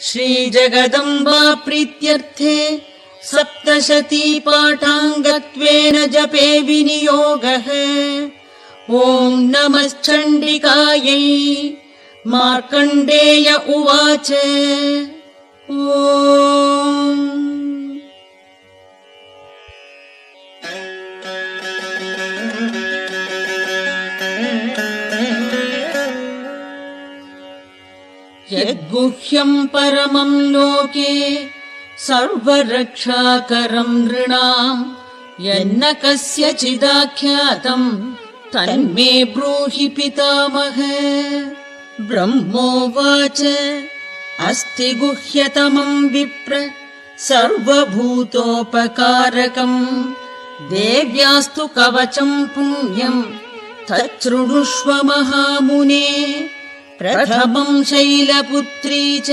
श्रीजगदम्बा प्रीत्यर्थे सप्तशती पाठाङ्गत्वेन जपे विनियोगः। ॐ नमश्चण्डिकायै। मार्कण्डेय उवाच ॐ यद्गुह्यं परमं लोके सर्वरक्षाकरं नृणाम् यन्न कस्यचिदाख्यातं तन्मे ब्रूहि पितामह। ब्रह्मोवाच अस्ति गुह्यतमं विप्र सर्वभूतोपकारकं देव्यास्तु कवचं पुण्यं तच्छृणुष्व महामुने। प्रथमं शैलपुत्री च